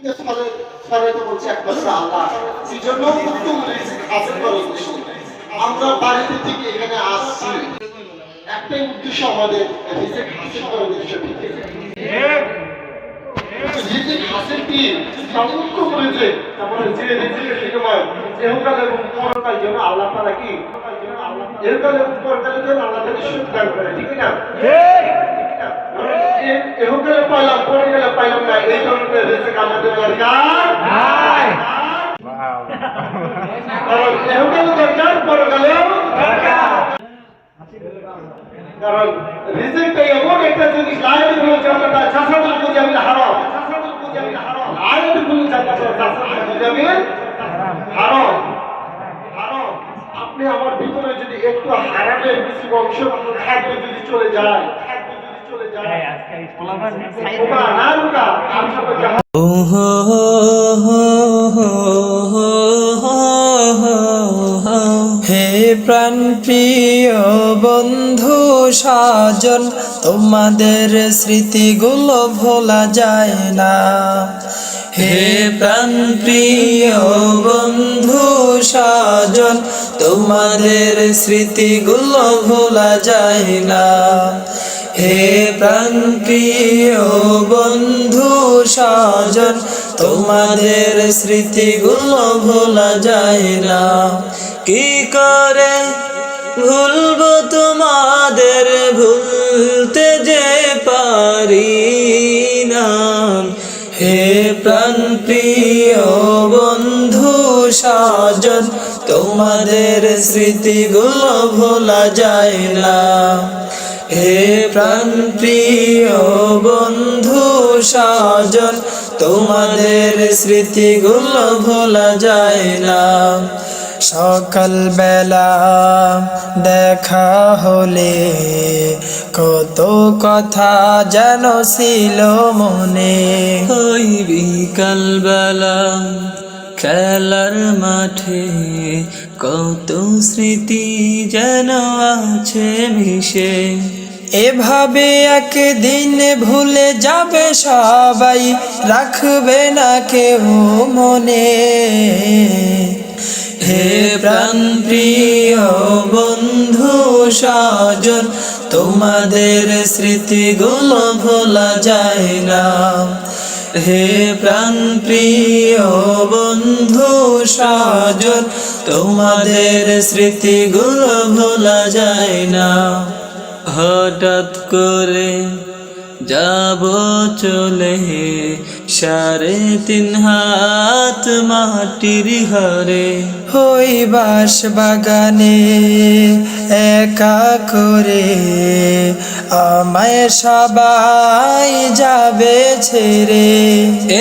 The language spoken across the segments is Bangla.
তো বলছে একমাত্র আল্লাহ। এই জন্য উত্তম রিজিক হাসিল করার উদ্দেশ্য আমরা বাড়িতে থেকে এখানে আসছি, একটাই উদ্দেশ্য আমাদের রিজিক হাসিল করার উদ্দেশ্য। রিজিক হাসিল কি উত্তম রিজিক, তারপরে যে রিজিকের বিনিময় ইহকাল এবং পরকাল জন্য আল্লাহ তাআলা কি ইহকাল এবং পরকালের জন্য আল্লাহ তাআলা সুখ দান করে, ঠিক না? ইহকালে পাইলাম পরকালে পাইলাম না, এই ধরনের রিজিক আমাদের দরকার নাই। কারণ ইহকালে দরকার, পরকালেও দরকার। কারণ রিজিকটা এমন একটা জিনিস, লা ইয়াদখুলুল জান্নাতা জাসাদুল মুজামিল হারাম, লা ইয়াদখুলুল জান্নাতা জাসাদুল মুজামিল হারাম। আপনি আমার ভিতরে যদি একটু হারামের কিছু অংশ খাদ্য যদি চলে যায়, হে প্রাণ প্রিয় বন্ধু সাজন, তোমাদের স্মৃতিগুলো ভোলা যায় না। হে প্রাণ প্রিয় বন্ধু সাজন, তোমাদের স্মৃতিগুলো ভোলা যায় না। হে প্রাণ প্রিয় বন্ধু সাজন, তোমাদের স্মৃতিগুলো ভোলা যায় না। কি করে ভুলবো তোমাদের, ভুলতে যে পারি না। হে প্রাণ প্রিয় বন্ধু সাজন, তোমাদের স্মৃতিগুলো ভোলা যায় না। হে প্রাণ প্রিয় বন্ধু সাজন, তোমাদের স্মৃতিগুলো ভোলা যায় না। সকাল বেলা দেখা হলে কত কথা যেন ছিল মনে, ওই বিকাল বেলা খেলার মাঠে কত স্মৃতি যেন আছে মিশে। এভাবে একদিন ভুলে যাবে সবাই, রাখবে না কেউ মনে। হে প্রাণ প্রিয় বন্ধু সাজন, তোমাদের স্মৃতিগুলো ভোলা যায় না। হে প্রাণ প্রিয় বন্ধু সাজন, তোমাদের স্মৃতিগুলো ভোলা যায় না। হঠাৎ করে যাব চলে 3.5 হাত মাটির ঘরে, ওই বাস বাগানে একা করে আমায় সবাই যাবে ছেড়ে।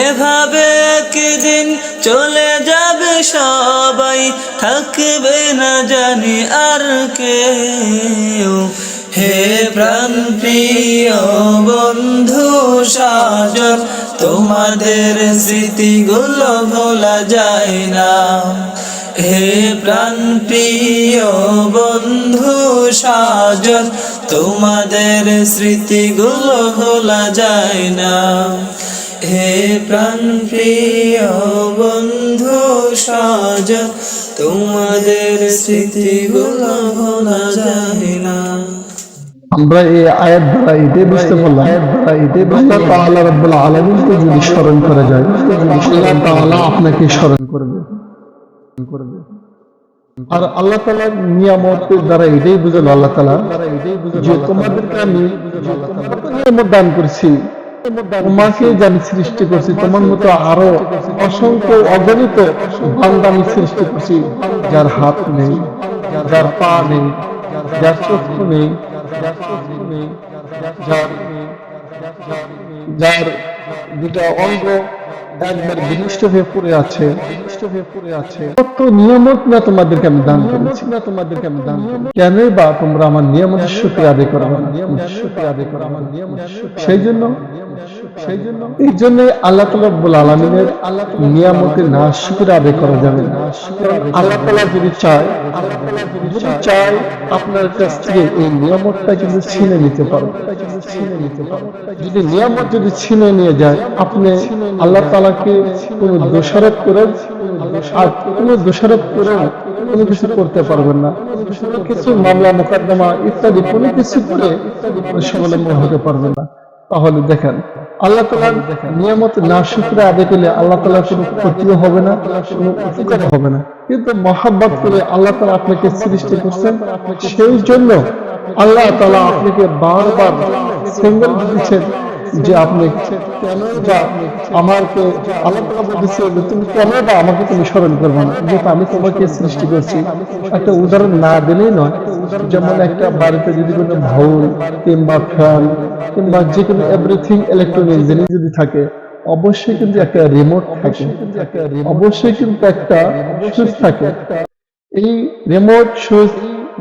এভাবে একদিন চলে যাবে সবাই, থাকবে না জানি আর কেউ। হে প্রাণ প্রিয় বন্ধু সাজন, তোমাদের স্মৃতিগুলো ভোলা যায় না। হে প্রাণ প্রিয় বন্ধু সাজন, তোমাদের স্মৃতিগুলো ভোলা যায় না। হে প্রাণ প্রিয় বন্ধু সাজন, তোমাদের স্মৃতিগুলো ভোলা যায় না। আমরা এই আয়াত দ্বারা এটাই বুঝতে পারলাম, আল্লাহ তাআলা রাব্বুল আলামিনকে যদি স্মরণ করা যায়, আল্লাহ তাআলা আপনাকে স্মরণ করবে। আর আল্লাহ তাআলার নিয়ামতের দ্বারা এটাই বুঝলো, আল্লাহ তাআলা যে তোমাদেরকে আমি নিয়ামত দান করছি, তোমাকে জানি সৃষ্টি করছি, তোমার মতো আরো অসংখ্য অগণিত বান্দা আমি সৃষ্টি করছি, যার হাত নেই, যার পা নেই, যার চক্ষু নেই, যার দুটা অঙ্গ একবার বিনষ্ট হয়ে পড়ে আছে। কত নিয়ামত না তোমাদেরকে আমি দান করেছি, কেন বা তোমরা আমার নিয়ামতের শুকরিয়া আদায় করো না? সেই জন্য এই জন্য আল্লাহ তাআলা রব্বুল আলামিনের নিয়ামতের নাশকর আদায় করা যাবে না। কারণ আল্লাহ তাআলা যদি চায় আপনার কাছ থেকে এই নিয়ামতটা কিন্তু ছিনে নিতে পারে। যদি নিয়ামত যদি ছিনে নিয়ে যায়, আপনি আল্লাহ তাআলাকে কোনো দোষারোপ করে কোনো কিছু করতে পারবেন না। কিছু মামলা মোকদ্দমা ইত্যাদি কোনো কিছু করে স্বাবলম্বন হতে পারবেন না। তাহলে দেখেন, আল্লাহ তাআলার নিয়ামত নাশকরা আদায় করলে আল্লাহ তাআলার কোনো ক্ষতিও হবে না, কোনো উপকার হবে না। কিন্তু মহাব্বত করে আল্লাহ তাআলা আপনাকে সৃষ্টি করছেন, সেই জন্য আল্লাহ তাআলা আপনাকে বারবার সিঙ্গেল দিচ্ছেন যে আপনি কেন বা আমাকে, আল্লাহ তাআলা বলতেছে যে তুমি কেন বা আমাকে তুমি স্মরণ করবে না, যেহেতু আমি তোমাকে সৃষ্টি করছি। একটা উদাহরণ না দিলেই নয়, যেমন একটা বাড়িতে যদি কোনো ভাউল কিংবা ফ্যান কিংবা যে কোনো এভরিথিং ইলেকট্রনিক জিনিস যদি থাকে, অবশ্যই কিন্তু একটা রিমোট থাকে, অবশ্যই কিন্তু একটা সুইচ থাকে। এই রিমোট সুইচ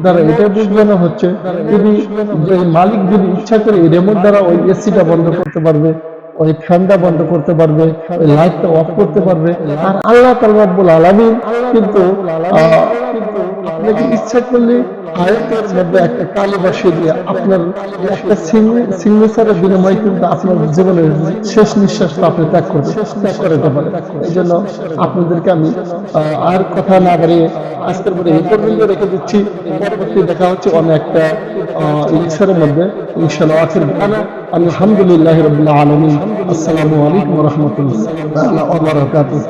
দ্বারা এটা বোঝানো হচ্ছে, যদি মালিক যদি ইচ্ছা করে এই রিমোট দ্বারা ওই এসিটা বন্ধ করতে পারবে, ওই ফ্যানটা বন্ধ করতে পারবে, ওই লাইটটা অফ করতে পারবে। আর আল্লাহ তাআলা রব্বুল আলামিন কিন্তু আপনাকে ইচ্ছা করলে আয়াতের মধ্যে একটা কালি বসিয়ে দিয়ে আপনার একটা সিগনেচারের বিনিময়ে কিন্তু আপনার জীবনের শেষ নিঃশ্বাসটা আপনি ত্যাগ করতে পারেন। এই জন্য আপনাদেরকে আমি আর কথা না বাড়িয়ে আজকের পরে এই পর্যন্ত রেখে দিচ্ছি। পরবর্তী দেখা হচ্ছে অনেক একটা লেকচারের মধ্যে ইনশাআল্লাহ। আখির দাওয়ানা আলহামদুলিল্লাহি রাব্বিল আলামিন। আসসালামু আলাইকুম ওয়া রাহমাতুল্লাহি ওয়া বারাকাতুহু।